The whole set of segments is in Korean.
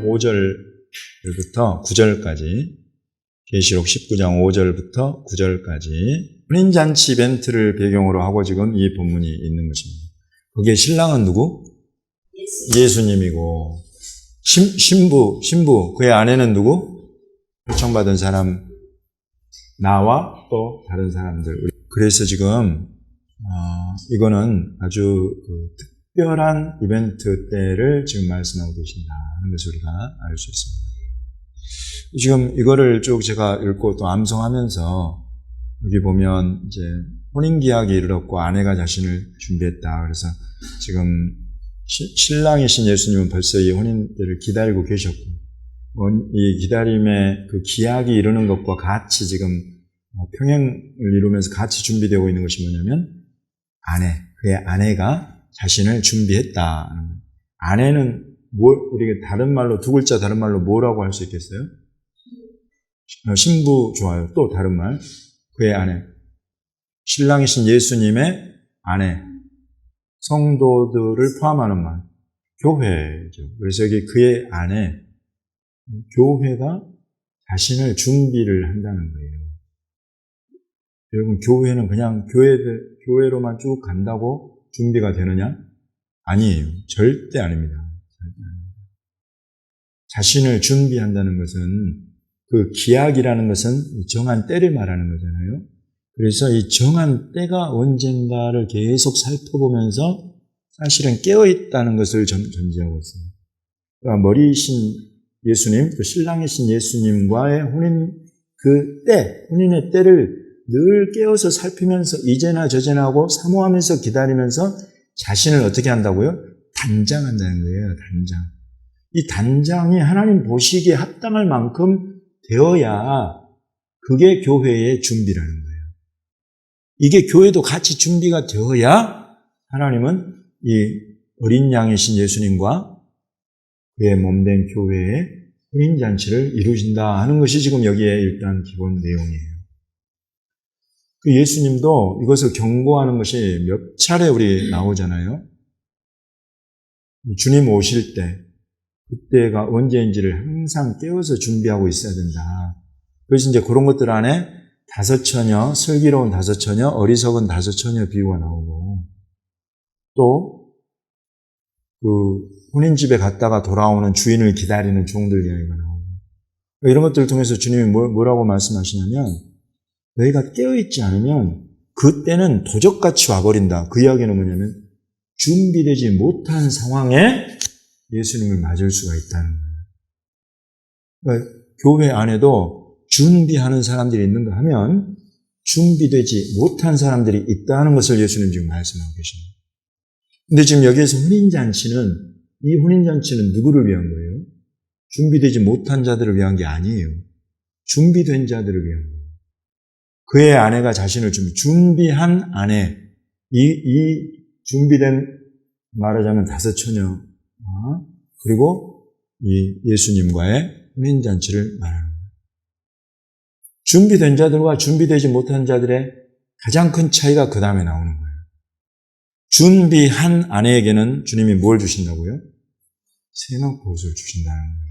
5절부터 9절까지, 계시록 19장 5절부터 9절까지 혼인잔치 이벤트를 배경으로 하고 지금 이 본문이 있는 것입니다. 거기에 신랑은 누구? 예수님이고, 신부, 그의 아내는 누구? 초청받은 사람, 나와 또 다른 사람들. 그래서 지금 이거는 아주 특별한 이벤트 때를 지금 말씀하고 계신다 하는 것을 우리가 알 수 있습니다. 지금 이거를 쭉 제가 읽고 또 암송하면서 여기 보면 이제 혼인기약이 이르렀고 아내가 자신을 준비했다. 그래서 지금 신랑이신 예수님은 벌써 이 혼인때를 기다리고 계셨고, 이 기다림의 그 기약이 이르는 것과 같이 지금 평행을 이루면서 같이 준비되고 있는 것이 뭐냐면 그의 아내가 자신을 준비했다. 아내는 우리가 다른 말로, 두 글자 다른 말로 뭐라고 할 수 있겠어요? 신부 좋아요. 또 다른 말. 그의 아내. 신랑이신 예수님의 아내. 성도들을 포함하는 말. 교회죠. 그래서 여기 그의 아내. 교회가 자신을 준비를 한다는 거예요. 여러분, 교회는 그냥 교회로만 쭉 간다고 준비가 되느냐? 아니에요. 절대 아닙니다. 절대 아닙니다. 자신을 준비한다는 것은, 그 기약이라는 것은 정한 때를 말하는 거잖아요. 그래서 이 정한 때가 언젠가를 계속 살펴보면서 사실은 깨어있다는 것을 전제하고 있어요. 그러니까 머리이신 예수님, 또 신랑이신 예수님과의 혼인의 때를 늘 깨어서 살피면서 이제나 저제나 하고 사모하면서 기다리면서 자신을 어떻게 한다고요? 단장한다는 거예요. 단장. 이 단장이 하나님 보시기에 합당할 만큼 되어야 그게 교회의 준비라는 거예요. 이게 교회도 같이 준비가 되어야 하나님은 이 어린 양이신 예수님과 그의 몸된 교회의 혼인잔치를 이루신다 하는 것이 지금 여기에 일단 기본 내용이에요. 그 예수님도 이것을 경고하는 것이 몇 차례 우리 나오잖아요. 주님 오실 때, 그때가 언제인지를 항상 깨워서 준비하고 있어야 된다. 그래서 이제 그런 것들 안에 다섯처녀, 슬기로운 다섯처녀, 어리석은 다섯처녀 비유가 나오고, 또 그 혼인집에 갔다가 돌아오는 주인을 기다리는 종들 이야기가 나오고, 이런 것들을 통해서 주님이 뭐라고 말씀하시냐면, 너희가 깨어있지 않으면 그때는 도적같이 와버린다. 그 이야기는 뭐냐면 준비되지 못한 상황에 예수님을 맞을 수가 있다는 거예요. 그러니까 교회 안에도 준비하는 사람들이 있는가 하면 준비되지 못한 사람들이 있다는 것을 예수님 지금 말씀하고 계십니다. 근데 지금 여기에서 이 혼인잔치는 누구를 위한 거예요? 준비되지 못한 자들을 위한 게 아니에요. 준비된 자들을 위한 거예요. 그의 아내가 자신을 준비한 아내, 이 준비된, 말하자면 다섯처녀, 그리고 이 예수님과의 혼인잔치를 말하는 거예요. 준비된 자들과 준비되지 못한 자들의 가장 큰 차이가 그 다음에 나오는 거예요. 준비한 아내에게는 주님이 뭘 주신다고요? 세마포옷을 주신다는 거예요.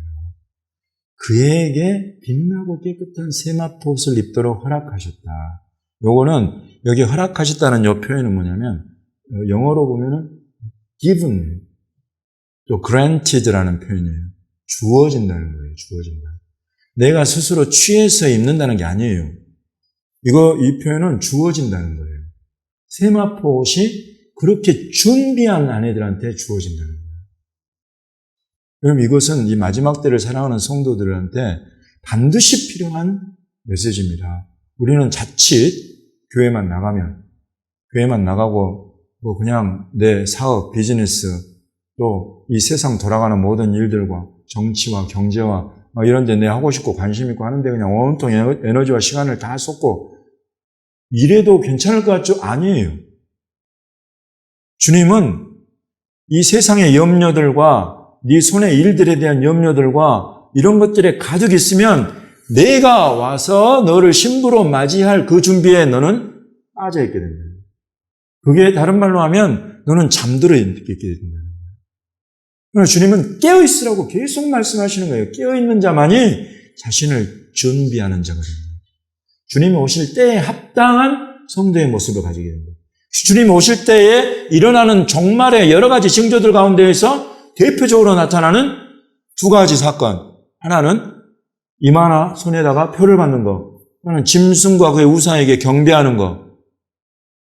그에게 빛나고 깨끗한 세마포옷을 입도록 허락하셨다. 요거는 여기 허락하셨다는 요 표현은 뭐냐면 영어로 보면은 given, 또 granted라는 표현이에요. 주어진다는 거예요. 주어진다. 내가 스스로 취해서 입는다는 게 아니에요. 이 표현은 주어진다는 거예요. 세마포옷이 그렇게 준비한 아내들한테 주어진다는 거예요. 그럼 이것은 이 마지막 때를 살아가는 성도들한테 반드시 필요한 메시지입니다. 우리는 자칫 교회만 나가고 그냥 내 사업, 비즈니스, 또 이 세상 돌아가는 모든 일들과 정치와 경제와 이런 데 내 하고 싶고 관심 있고 하는데 그냥 온통 에너지와 시간을 다 쏟고 이래도 괜찮을 것 같죠? 아니에요. 주님은 이 세상의 염려들과 네 손의 일들에 대한 염려들과 이런 것들에 가득 있으면 내가 와서 너를 신부로 맞이할 그 준비에 너는 빠져있게 된다. 그게 다른 말로 하면 너는 잠들어 있게 된다. 그러나 주님은 깨어있으라고 계속 말씀하시는 거예요. 깨어있는 자만이 자신을 준비하는 자거든요. 주님이 오실 때에 합당한 성도의 모습을 가지게 됩니다. 주님이 오실 때에 일어나는 종말의 여러 가지 징조들 가운데에서 대표적으로 나타나는 두 가지 사건. 하나는 이마나 손에다가 표를 받는 것. 하나는 짐승과 그의 우상에게 경배하는 것.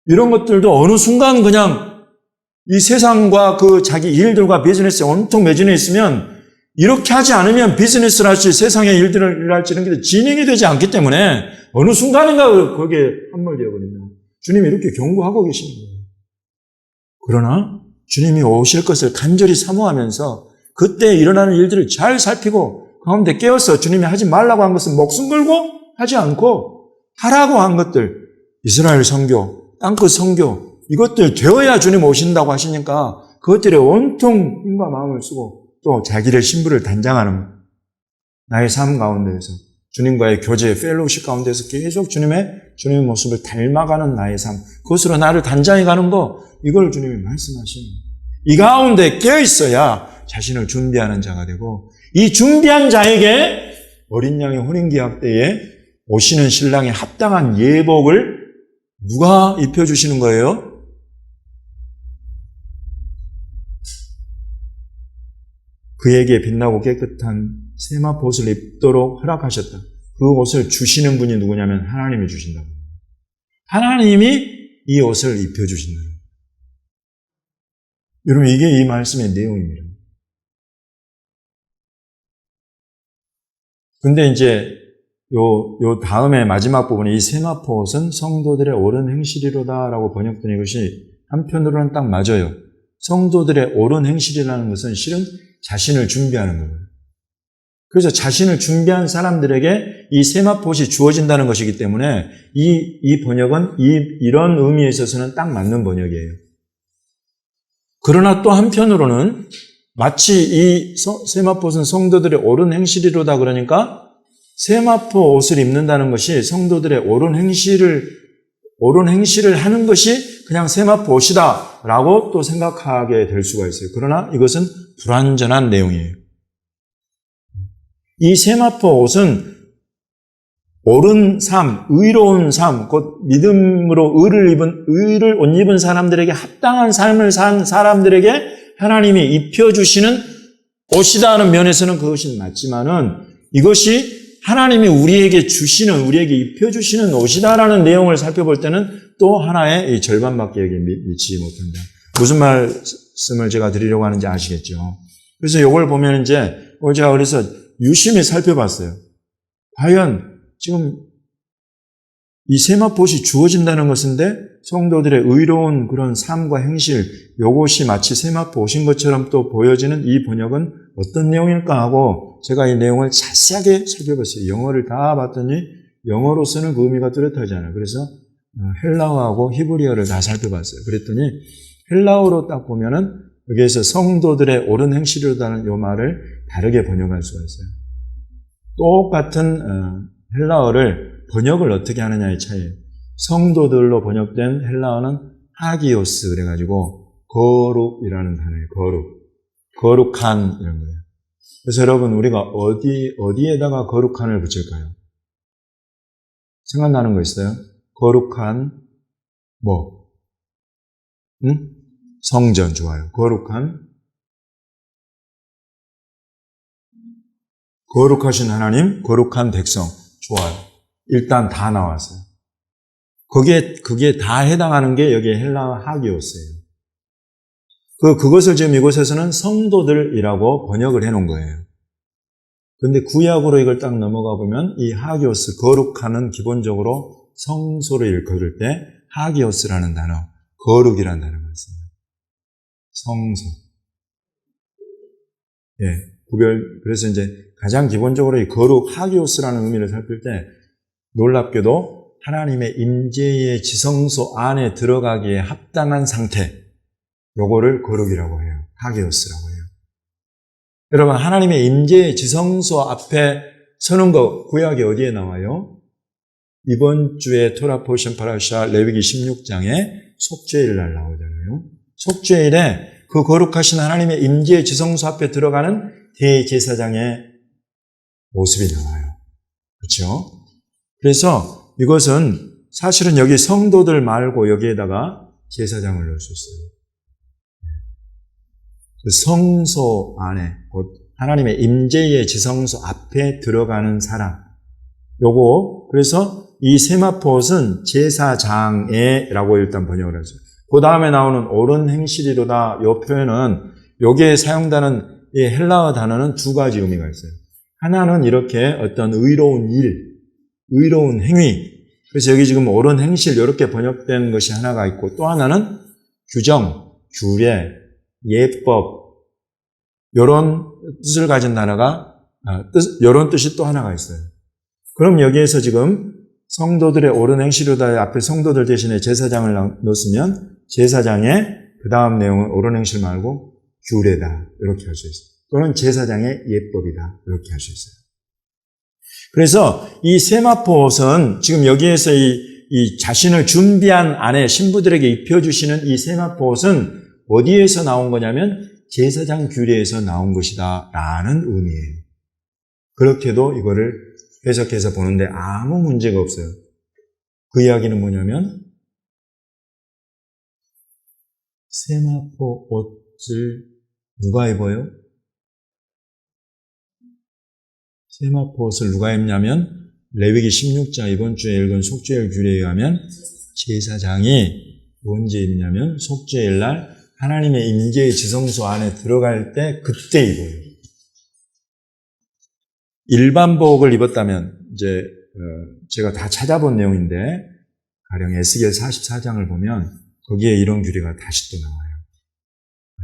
이런 것들도 어느 순간 그냥 이 세상과 그 자기 일들과 비즈니스에 온통 매진해 있으면 이렇게 하지 않으면 비즈니스를 할지 세상의 일들을 할지 이런 게 진행이 되지 않기 때문에 어느 순간인가 거기에 함몰되어 버립니다. 주님이 이렇게 경고하고 계시는 거예요. 그러나 주님이 오실 것을 간절히 사모하면서 그때 일어나는 일들을 잘 살피고 가운데 깨어서 주님이 하지 말라고 한 것은 목숨 걸고 하지 않고 하라고 한 것들, 이스라엘 선교, 땅끝 선교, 이것들 되어야 주님 오신다고 하시니까 그것들에 온통 힘과 마음을 쓰고 또 자기를 신부를 단장하는 나의 삶 가운데에서 주님과의 교제, 펠로우십 가운데서 계속 주님의 모습을 닮아가는 나의 삶, 그것으로 나를 단장해가는 거, 이걸 주님이 말씀하시는 거예요. 이 가운데 깨어있어야 자신을 준비하는 자가 되고, 이 준비한 자에게 어린 양의 혼인기약 때에 오시는 신랑의 합당한 예복을 누가 입혀주시는 거예요? 그에게 빛나고 깨끗한 세마포 옷을 입도록 허락하셨다. 그 옷을 주시는 분이 누구냐면 하나님이 주신다고. 하나님이 이 옷을 입혀주신다. 여러분, 이게 이 말씀의 내용입니다. 근데 이제 요 다음에 마지막 부분에 이 세마포 옷은 성도들의 옳은 행실이로다라고 번역된 이것이 한편으로는 딱 맞아요. 성도들의 옳은 행실이라는 것은 실은 자신을 준비하는 거예요. 그래서 자신을 준비한 사람들에게 이 세마포옷이 주어진다는 것이기 때문에 이 번역은 이런 의미에 있어서는 딱 맞는 번역이에요. 그러나 또 한편으로는 마치 이 세마포옷은 성도들의 옳은 행실이로다 그러니까 세마포 옷을 입는다는 것이 성도들의 옳은 행실을 하는 것이 그냥 세마포 옷이다라고 또 생각하게 될 수가 있어요. 그러나 이것은 불완전한 내용이에요. 이 세마포 옷은 옳은 삶, 의로운 삶, 곧 믿음으로 의를 옷 입은 사람들에게 합당한 삶을 산 사람들에게 하나님이 입혀주시는 옷이다는 면에서는 그것이 맞지만은 이것이 하나님이 우리에게 입혀주시는 옷이다라는 내용을 살펴볼 때는 또 하나의 이 절반밖에 여기 미치지 못한다. 무슨 말씀을 제가 드리려고 하는지 아시겠죠? 그래서 이걸 보면 이제 제가 그래서 유심히 살펴봤어요. 과연 지금 이 세마포옷이 주어진다는 것인데 성도들의 의로운 그런 삶과 행실, 이것이 마치 세마포옷인 것처럼 또 보여지는 이 번역은 어떤 내용일까 하고 제가 이 내용을 자세하게 살펴봤어요. 영어를 다 봤더니 영어로서는 그 의미가 뚜렷하지 않아요. 그래서 헬라어하고 히브리어를 다 살펴봤어요. 그랬더니 헬라어로 딱 보면은 여기에서 성도들의 옳은 행실이라는 이 말을 다르게 번역할 수가 있어요. 똑같은 헬라어를 번역을 어떻게 하느냐의 차이예요. 성도들로 번역된 헬라어는 하기오스 그래가지고 거룩이라는 단어예요. 거룩한 이런 거예요. 그래서 여러분 우리가 어디에다가 거룩한을 붙일까요? 생각나는 거 있어요? 거룩한 뭐? 성전 좋아요. 거룩하신 하나님, 거룩한 백성 좋아요. 일단 다 나왔어요. 그게 다 해당하는 게 여기 헬라어 하기오스예요. 그것을 지금 이곳에서는 성도들이라고 번역을 해놓은 거예요. 근데 구약으로 이걸 딱 넘어가 보면 이 하기오스, 거룩하는 기본적으로 성소를 일컬을 때 하기오스라는 단어, 거룩이라는 단어가 있어요. 성소. 그래서 이제 가장 기본적으로 이 거룩 하기오스라는 의미를 살필 때 놀랍게도 하나님의 임재의 지성소 안에 들어가기에 합당한 상태, 요거를 거룩이라고 해요. 하기오스라고 해요. 여러분, 하나님의 임재의 지성소 앞에 서는 거 구약이 어디에 나와요? 이번 주에 토라 포션 파라샤 레위기 16장에 속죄일 날 나오잖아요. 속죄일에 그 거룩하신 하나님의 임재의 지성소 앞에 들어가는 대제사장의 모습이 나와요. 그렇죠? 그래서 이것은 사실은 여기 성도들 말고 여기에다가 제사장을 넣을 수 있어요. 그 성소 안에, 곧 하나님의 임재의 지성소 앞에 들어가는 사람. 요거, 그래서 이 세마포옷은 제사장의라고 일단 번역을 하죠. 그 다음에 나오는 옳은 행실이로다. 요 표현은, 여기에 사용되는 이 헬라어 단어는 두 가지 의미가 있어요. 하나는 이렇게 어떤 의로운 일, 의로운 행위. 그래서 여기 지금 옳은 행실 이렇게 번역된 것이 하나가 있고, 또 하나는 규정, 규례, 예법, 이런 뜻을 가진 단어가, 이런 뜻이 또 하나가 있어요. 그럼 여기에서 지금 성도들의 옳은 행실로다 앞에 성도들 대신에 제사장을 넣었으면 제사장의 그 다음 내용은 옳은 행실 말고 규례다. 이렇게 할 수 있어요. 또는 제사장의 예법이다. 이렇게 할 수 있어요. 그래서 이 세마포옷은 지금 여기에서 이 자신을 준비한 안에 신부들에게 입혀주시는 이 세마포옷은 어디에서 나온 거냐면 제사장 규례에서 나온 것이다 라는 의미예요. 그렇게도 이거를 해석해서 보는데 아무 문제가 없어요. 그 이야기는 뭐냐면 세마포 옷을 누가 입어요? 세마포 옷을 누가 입냐면 레위기 16장 이번 주에 읽은 속죄일 규례에 의하면 제사장이 언제 입냐면 속죄일 날 하나님의 임재의 지성소 안에 들어갈 때 그때 입어요. 일반복을 입었다면 이제 제가 다 찾아본 내용인데 가령 에스겔 44장을 보면 거기에 이런 규례가 다시 또 나와요.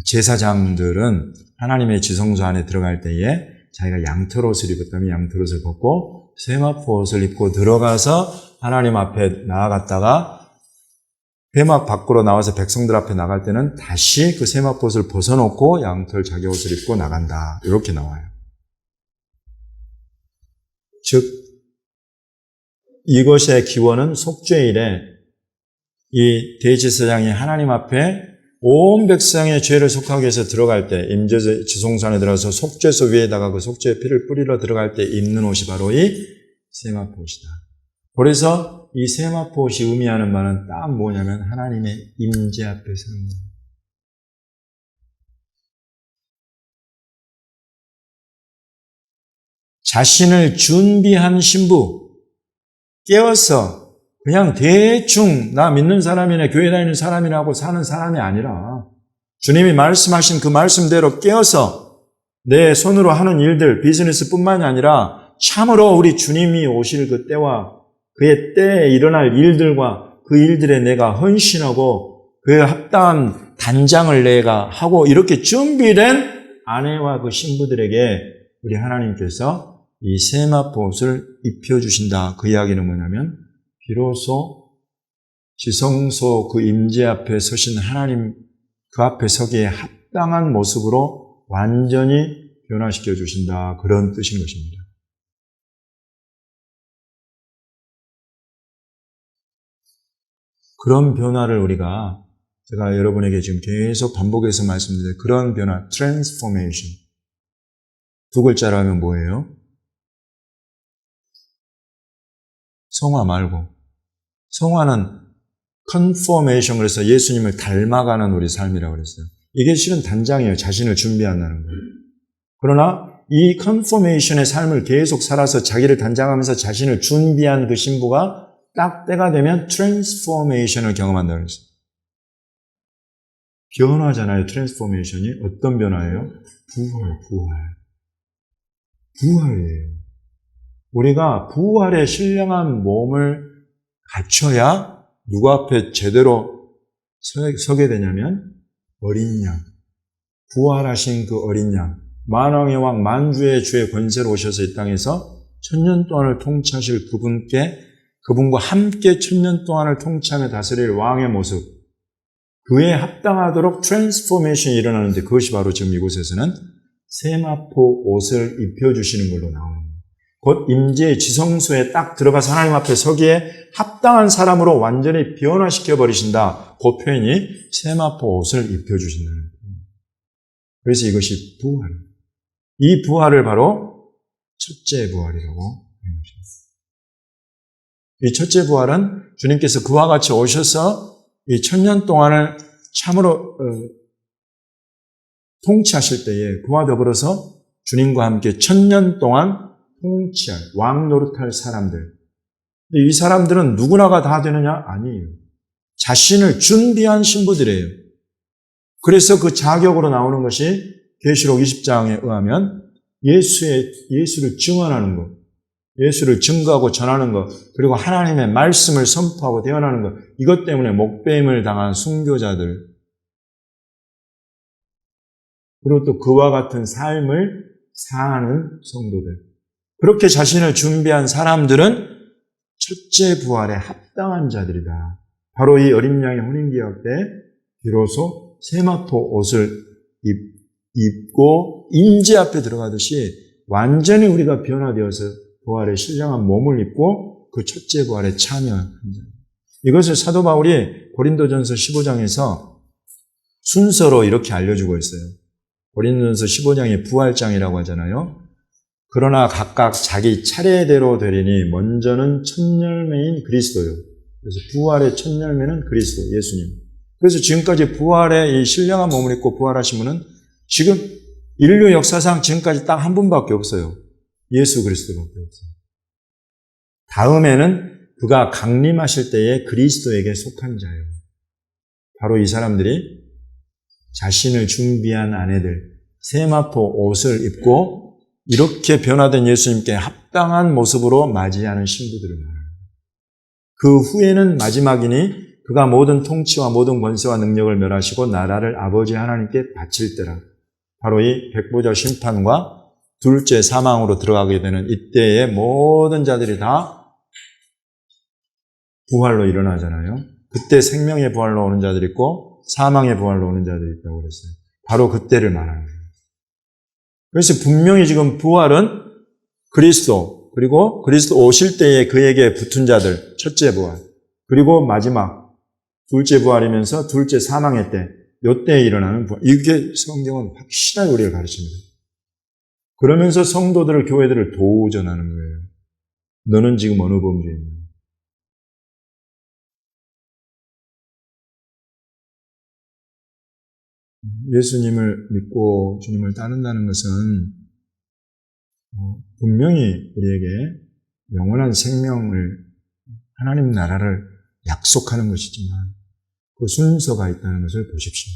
제사장들은 하나님의 지성소 안에 들어갈 때에 자기가 양털옷을 입었다면 양털옷을 벗고 세마포옷을 입고 들어가서 하나님 앞에 나아갔다가 회막 밖으로 나와서 백성들 앞에 나갈 때는 다시 그 세마포옷을 벗어놓고 양털 자기 옷을 입고 나간다. 이렇게 나와요. 즉 이것의 기원은 속죄일에 이 대제사장이 하나님 앞에 온 백성의 죄를 속하기 위해서 들어갈 때 임재 지성소 안에 들어가서 속죄소 위에다가 그 속죄의 피를 뿌리러 들어갈 때 입는 옷이 바로 이 세마포옷이다. 그래서 이 세마포옷이 의미하는 바는 딱 뭐냐면 하나님의 임재 앞에 서는 거예요. 자신을 준비한 신부, 깨어서 그냥 대충 나 믿는 사람이나 교회 다니는 사람이라고 사는 사람이 아니라 주님이 말씀하신 그 말씀대로 깨어서 내 손으로 하는 일들, 비즈니스뿐만이 아니라 참으로 우리 주님이 오실 그 때와 그의 때에 일어날 일들과 그 일들에 내가 헌신하고 그에 합당한 단장을 내가 하고 이렇게 준비된 아내와 그 신부들에게 우리 하나님께서 이 세마포옷을 입혀주신다. 그 이야기는 뭐냐면 비로소 지성소 그 임재 앞에 서신 하나님 그 앞에 서기에 합당한 모습으로 완전히 변화시켜 주신다. 그런 뜻인 것입니다. 그런 변화를 우리가 제가 여러분에게 지금 계속 반복해서 말씀드린 그런 변화, transformation. 두 글자로 하면 뭐예요? 성화 말고. 성화는 conformation, 그래서 예수님을 닮아가는 우리 삶이라고 그랬어요. 이게 실은 단장이에요. 자신을 준비한다는 거예요. 그러나 이 conformation의 삶을 계속 살아서 자기를 단장하면서 자신을 준비한 그 신부가 딱 때가 되면 transformation을 경험한다고 그랬어요. 변화잖아요. transformation이. 어떤 변화예요? 부활이에요. 우리가 부활의 신령한 몸을 갖춰야 누구 앞에 제대로 서게 되냐면 어린 양, 부활하신 그 어린 양, 만왕의 왕 만주의 주의 권세로 오셔서 이 땅에서 천년 동안을 통치하실 그분과 함께 천년 동안을 통치하며 다스릴 왕의 모습, 그에 합당하도록 트랜스포메이션이 일어나는데 그것이 바로 지금 이곳에서는 세마포 옷을 입혀주시는 걸로 나오는 거예요. 곧 임재의 지성소에 딱 들어가서 하나님 앞에 서기에 합당한 사람으로 완전히 변화시켜 버리신다. 그 표현이 세마포 옷을 입혀주신다는 거예요. 그래서 이것이 부활. 이 부활을 바로 첫째 부활이라고 하는 것입니다. 이 첫째 부활은 주님께서 그와 같이 오셔서 이 1000년 동안을 참으로 통치하실 때에 그와 더불어서 주님과 함께 1000년 동안 통치할, 왕 노릇할 사람들. 이 사람들은 누구나가 다 되느냐? 아니에요. 자신을 준비한 신부들이에요. 그래서 그 자격으로 나오는 것이 계시록 20장에 의하면 예수를 증언하는 것, 예수를 증거하고 전하는 것, 그리고 하나님의 말씀을 선포하고 대언하는 것, 이것 때문에 목배임을 당한 순교자들, 그리고 또 그와 같은 삶을 사는 성도들, 그렇게 자신을 준비한 사람들은 첫째 부활에 합당한 자들이다. 바로 이 어린 양의 혼인기약 때 비로소 세마포 옷을 입고 인재 앞에 들어가듯이 완전히 우리가 변화되어서 부활의 신령한 몸을 입고 그 첫째 부활에 참여한 자. 이것을 사도 바울이 고린도전서 15장에서 순서로 이렇게 알려주고 있어요. 고린도전서 15장의 부활장이라고 하잖아요. 그러나 각각 자기 차례대로 되리니 먼저는 첫 열매인 그리스도요. 그래서 부활의 첫 열매는 그리스도, 예수님. 그래서 지금까지 부활의 이 신령한 몸을 입고 부활하신 분은 지금 인류 역사상 지금까지 딱 한 분밖에 없어요. 예수 그리스도밖에 없어요. 다음에는 그가 강림하실 때에 그리스도에게 속한 자예요. 바로 이 사람들이 자신을 준비한 아내들, 세마포 옷을 입고 이렇게 변화된 예수님께 합당한 모습으로 맞이하는 신부들을 말합니다. 그 후에는 마지막이니 그가 모든 통치와 모든 권세와 능력을 멸하시고 나라를 아버지 하나님께 바칠 때라. 바로 이 백보자 심판과 둘째 사망으로 들어가게 되는 이때의 모든 자들이 다 부활로 일어나잖아요. 그때 생명의 부활로 오는 자들이 있고 사망의 부활로 오는 자들이 있다고 그랬어요. 바로 그때를 말하는 거예요. 그래서 분명히 지금 부활은 그리스도, 그리고 그리스도 오실 때에 그에게 붙은 자들, 첫째 부활, 그리고 마지막 둘째 부활이면서 둘째 사망의 때, 이때에 일어나는 부활. 이게 성경은 확실하게 우리를 가르칩니다. 그러면서 성도들을, 교회들을 도전하는 거예요. 너는 지금 어느 범주에 있냐? 예수님을 믿고 주님을 따른다는 것은 분명히 우리에게 영원한 생명을, 하나님 나라를 약속하는 것이지만 그 순서가 있다는 것을 보십시오.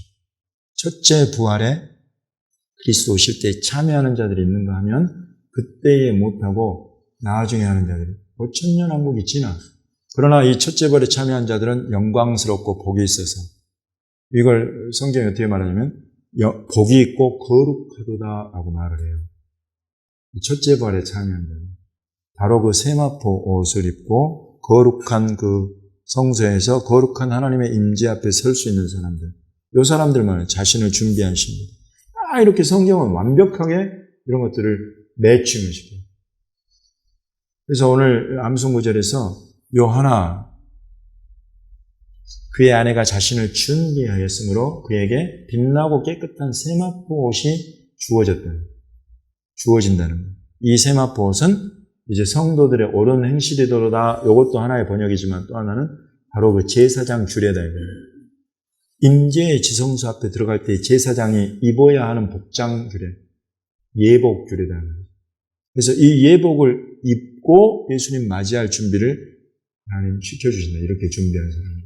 첫째 부활에 그리스도 오실 때 참여하는 자들이 있는가 하면 그때에 못하고 나중에 하는 자들이 5000년왕국이 지나. 그러나 이 첫째 부활에 참여한 자들은 영광스럽고 복이 있어서, 이걸 성경이 어떻게 말하냐면 복이 있고 거룩하도다라고 말을 해요. 첫째 부활에 참여한 자들, 바로 그 세마포 옷을 입고 거룩한 그 성소에서 거룩한 하나님의 임재 앞에 설 수 있는 사람들, 이 사람들만 자신을 준비한 신분. 이렇게 성경은 완벽하게 이런 것들을 매칭을 시켜요. 그래서 오늘 암송구절에서 요하나, 그의 아내가 자신을 준비하였으므로 그에게 빛나고 깨끗한 세마포 옷이 주어진다는 거예요. 이 세마포 옷은 이제 성도들의 옳은 행실이도다. 이것도 하나의 번역이지만 또 하나는 바로 그 제사장 주례다 이거예요. 임재의 지성소 앞에 들어갈 때 제사장이 입어야 하는 복장 주례, 예복 주례다. 그래서 이 예복을 입고 예수님 맞이할 준비를 하나님 시켜주신다. 이렇게 준비한 사람들.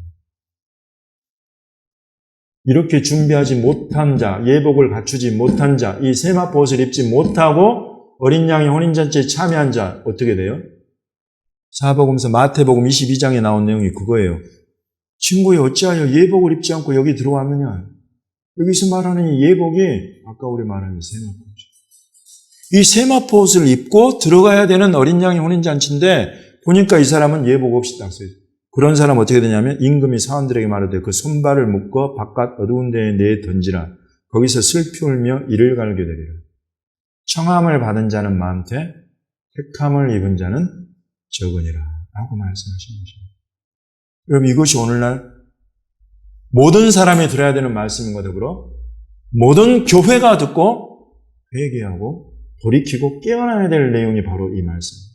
이렇게 준비하지 못한 자, 예복을 갖추지 못한 자, 이 세마포 옷을 입지 못하고 어린 양의 혼인잔치에 참여한 자, 어떻게 돼요? 사복음서 마태복음 22장에 나온 내용이 그거예요. 친구야, 어찌하여 예복을 입지 않고 여기 들어왔느냐? 여기서 말하는 이 예복이 아까 우리 말한 이 세마포 옷. 이 세마포 옷을 입고 들어가야 되는 어린 양의 혼인잔치인데 보니까 이 사람은 예복 없이 딱 써있어요. 그런 사람은 어떻게 되냐면 임금이 사원들에게 말하되 그 손발을 묶어 바깥 어두운 데에 내 던지라. 거기서 슬피 울며 이를 갈게 되리라. 청함을 받은 자는 많되 택함을 입은 자는 적으니라 라고 말씀하신 것입니다. 여러분, 이것이 오늘날 모든 사람이 들어야 되는 말씀인 것 더불어 모든 교회가 듣고 회개하고 돌이키고 깨어나야 될 내용이 바로 이 말씀입니다.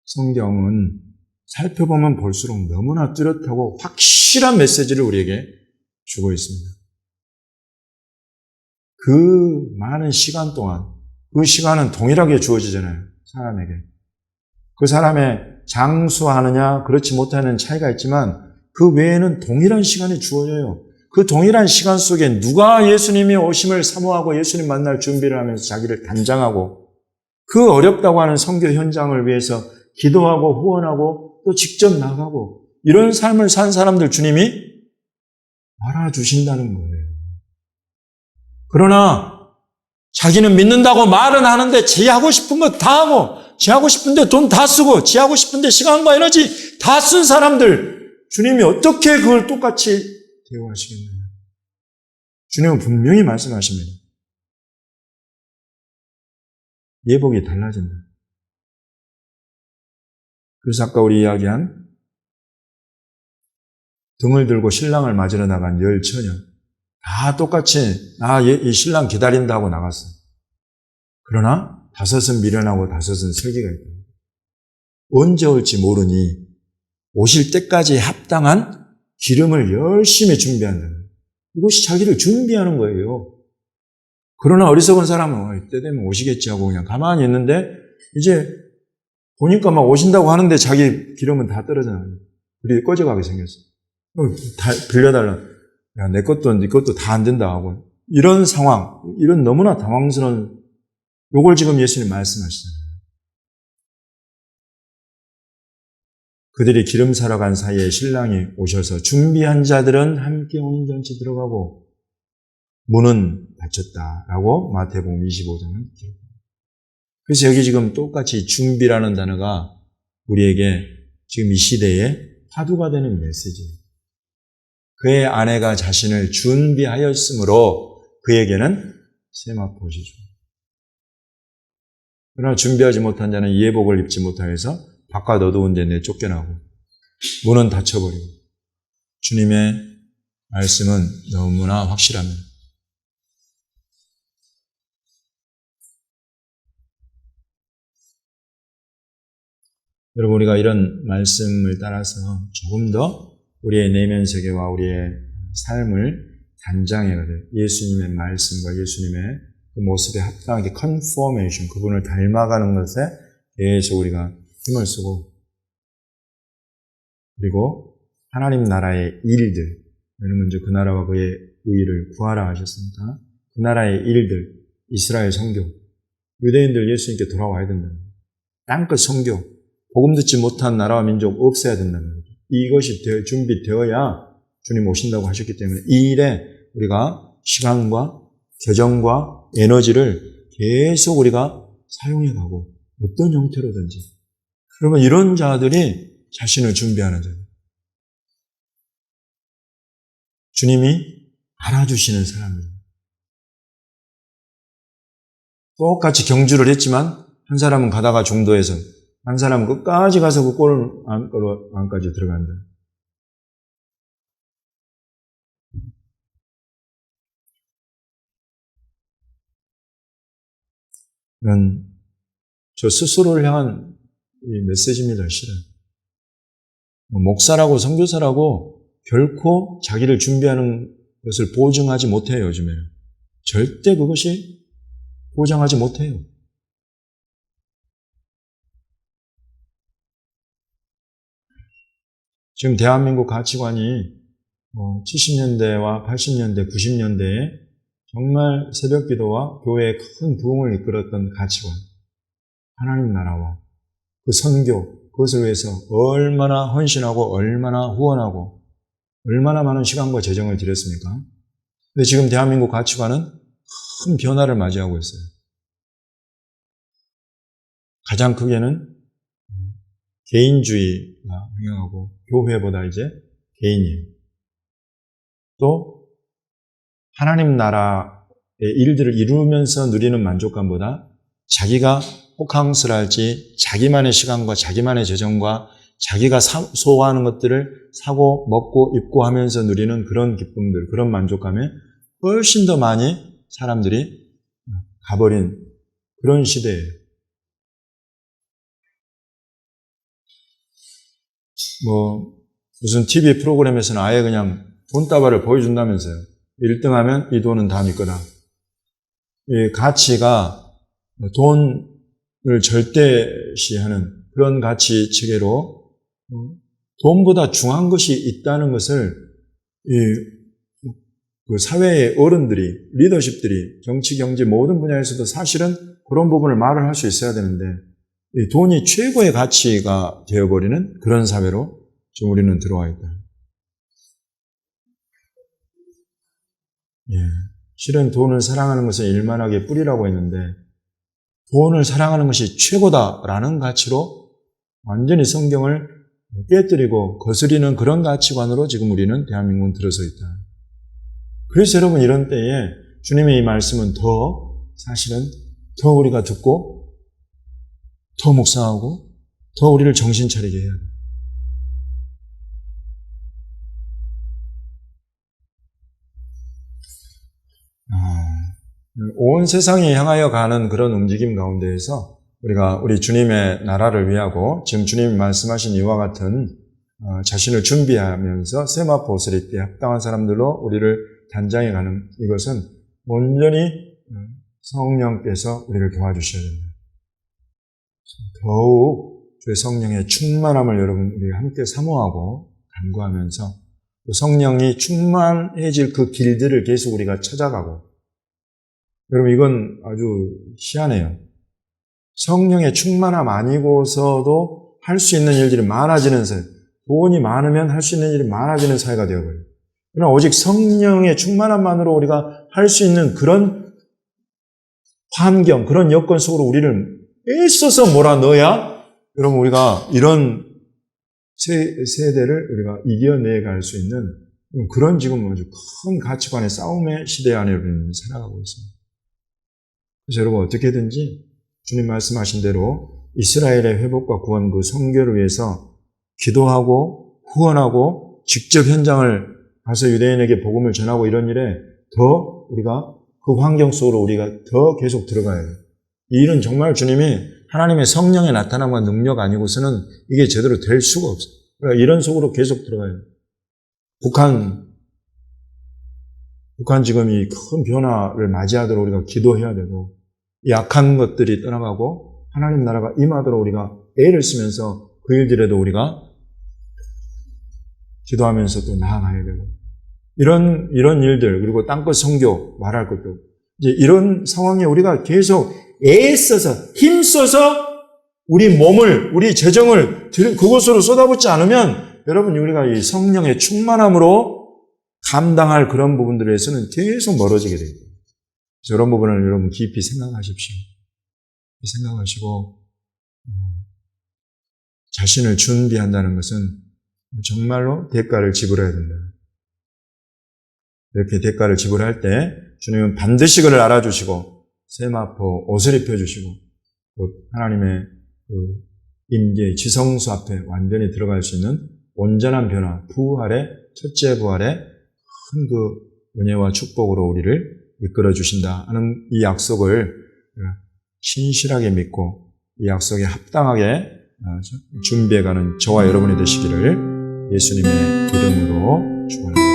성경은 살펴보면 볼수록 너무나 뚜렷하고 확실한 메시지를 우리에게 주고 있습니다. 그 많은 시간 동안, 그 시간은 동일하게 주어지잖아요, 사람에게. 그 사람의 장수하느냐, 그렇지 못하는 차이가 있지만 그 외에는 동일한 시간이 주어져요. 그 동일한 시간 속에 누가 예수님이 오심을 사모하고 예수님 만날 준비를 하면서 자기를 단장하고 그 어렵다고 하는 선교 현장을 위해서 기도하고 후원하고 또 직접 나가고 이런 삶을 산 사람들 주님이 알아주신다는 거예요. 그러나 자기는 믿는다고 말은 하는데 지 하고 싶은 거 다 하고 지 하고 싶은데 돈 다 쓰고 지 하고 싶은데 시간과 에너지 다 쓴 사람들 주님이 어떻게 그걸 똑같이 대우하시겠느냐. 주님은 분명히 말씀하십니다. 예복이 달라진다. 그래서 아까 우리 이야기한 등을 들고 신랑을 맞으러 나간 10처녀 다 똑같이 이 신랑 기다린다 하고 나갔어. 그러나 5은 미련하고 5은 슬기가 있다. 언제 올지 모르니 오실 때까지 합당한 기름을 열심히 준비한다. 이것이 자기를 준비하는 거예요. 그러나 어리석은 사람은 때 되면 오시겠지 하고 그냥 가만히 있는데 이제 보니까 막 오신다고 하는데 자기 기름은 다 떨어져나가요. 우리 꺼져가게 생겼어. 다 빌려달라. 야, 내 것도 네 것도 다 안 된다 하고. 이런 상황, 이런 너무나 당황스러운 요걸 지금 예수님 말씀하시잖아요. 그들이 기름 사러 간 사이에 신랑이 오셔서 준비한 자들은 함께 혼인잔치 들어가고 문은 닫혔다라고 마태복음 25장은 기록합니다. 그래서 여기 지금 똑같이 준비라는 단어가 우리에게 지금 이 시대에 화두가 되는 메시지예요. 그의 아내가 자신을 준비하였으므로 그에게는 세마포시죠. 그러나 준비하지 못한 자는 예복을 입지 못하여서 바깥 어두운 데 내쫓겨나고 문은 닫혀버리고 주님의 말씀은 너무나 확실합니다. 여러분 우리가 이런 말씀을 따라서 조금 더 우리의 내면 세계와 우리의 삶을 단장해야 돼요. 예수님의 말씀과 예수님의 그 모습에 합당하게 컨포메이션, 그분을 닮아가는 것에 계속 우리가 힘을 쓰고 그리고 하나님 나라의 일들, 여러분 이제 그 나라와 그의 의의를 구하라 하셨습니다. 그 나라의 일들, 이스라엘 선교, 유대인들 예수님께 돌아와야 된다는 거예요. 땅끝 선교, 복음 듣지 못한 나라와 민족 없애야 된다는 거죠. 이것이 준비되어야 주님 오신다고 하셨기 때문에 이 일에 우리가 시간과 재정과 에너지를 계속 우리가 사용해가고 어떤 형태로든지 그러면 이런 자들이 자신을 준비하는 자들. 주님이 알아주시는 사람입니다. 똑같이 경주를 했지만 한 사람은 가다가 중도에서 한 사람은 끝까지 가서 그 골 안까지 들어간다. 이건 저 스스로를 향한 이 메시지입니다, 실은. 목사라고 선교사라고 결코 자기를 준비하는 것을 보증하지 못해요, 요즘에는. 절대 그것이 보장하지 못해요. 지금 대한민국 가치관이 70년대와 80년대, 90년대에 정말 새벽 기도와 교회의 큰 부흥을 이끌었던 가치관, 하나님 나라와 그 선교, 그것을 위해서 얼마나 헌신하고 얼마나 후원하고 얼마나 많은 시간과 재정을 들였습니까? 근데 지금 대한민국 가치관은 큰 변화를 맞이하고 있어요. 가장 크게는 개인주의가 흥행하고 교회보다 이제 개인이에요. 또 하나님 나라의 일들을 이루면서 누리는 만족감보다 자기가 호캉스를 할지 자기만의 시간과 자기만의 재정과 자기가 소화하는 것들을 사고 먹고 입고 하면서 누리는 그런 기쁨들, 그런 만족감에 훨씬 더 많이 사람들이 가버린 그런 시대예요. 무슨 TV 프로그램에서는 아예 그냥 돈다발을 보여준다면서요. 1등하면 이 돈은 다 네 거다. 이 가치가 돈을 절대시하는 그런 가치 체계로 돈보다 중요한 것이 있다는 것을 그 사회의 어른들이, 리더십들이 정치, 경제 모든 분야에서도 사실은 그런 부분을 말을 할 수 있어야 되는데 이 돈이 최고의 가치가 되어버리는 그런 사회로 지금 우리는 들어와 있다. 예. 실은 돈을 사랑하는 것은 일만하게 뿌리라고 했는데 돈을 사랑하는 것이 최고다라는 가치로 완전히 성경을 깨뜨리고 거스리는 그런 가치관으로 지금 우리는 대한민국은 들어서 있다. 그래서 여러분 이런 때에 주님의 이 말씀은 사실은 더 우리가 듣고 더 묵상하고 더 우리를 정신 차리게 해야 돼요. 온 세상이 향하여 가는 그런 움직임 가운데에서 우리 주님의 나라를 위하고 지금 주님이 말씀하신 이와 같은 자신을 준비하면서 세마포 옷을 입기에 합당한 사람들로 우리를 단장해 가는 이것은 온전히 성령께서 우리를 도와주셔야 됩니다. 더욱 주의 성령의 충만함을 여러분 우리가 함께 사모하고 간구하면서 성령이 충만해질 그 길들을 계속 우리가 찾아가고 여러분 이건 아주 희한해요. 성령의 충만함 아니고서도 할 수 있는 일들이 많아지는 사회, 돈이 많으면 할 수 있는 일이 많아지는 사회가 되어버려요. 그러나 오직 성령의 충만함만으로 우리가 할 수 있는 그런 환경, 그런 여건 속으로 우리를 애써서 몰아넣어야 여러분 우리가 이런 세대를 우리가 이겨내갈 수 있는 그런 지금 아주 큰 가치관의 싸움의 시대 안에 우리는 살아가고 있습니다. 그래서 여러분 어떻게든지 주님 말씀하신 대로 이스라엘의 회복과 구원 그 선교를 위해서 기도하고 후원하고 직접 현장을 가서 유대인에게 복음을 전하고 이런 일에 더 우리가 그 환경 속으로 우리가 더 계속 들어가야 돼요. 이 일은 정말 주님이 하나님의 성령의 나타남과 능력 아니고서는 이게 제대로 될 수가 없어요. 그러니까 이런 속으로 계속 들어가야 돼요. 북한 지금 이 큰 변화를 맞이하도록 우리가 기도해야 되고 이 악한 것들이 떠나가고 하나님 나라가 임하도록 우리가 애를 쓰면서 그 일들에도 우리가 기도하면서 또 나아가야 되고 이런 일들 그리고 땅끝 선교 말할 것도 이제 이런 상황에 우리가 계속 애써서 힘써서 우리 몸을 우리 재정을 그곳으로 쏟아붓지 않으면 여러분 우리가 이 성령의 충만함으로 감당할 그런 부분들에서는 계속 멀어지게 됩니다. 그래서 이런 부분을 여러분 깊이 생각하십시오. 생각하시고 자신을 준비한다는 것은 정말로 대가를 지불해야 된다. 이렇게 대가를 지불할 때 주님은 반드시 그를 알아주시고 세마포 옷을 입혀주시고 하나님의 그 임재의 지성소 앞에 완전히 들어갈 수 있는 온전한 변화, 첫째 부활의 큰 그 은혜와 축복으로 우리를 이끌어 주신다 하는 이 약속을 신실하게 믿고 이 약속에 합당하게 준비해가는 저와 여러분이 되시기를 예수님의 이름으로 축원합니다.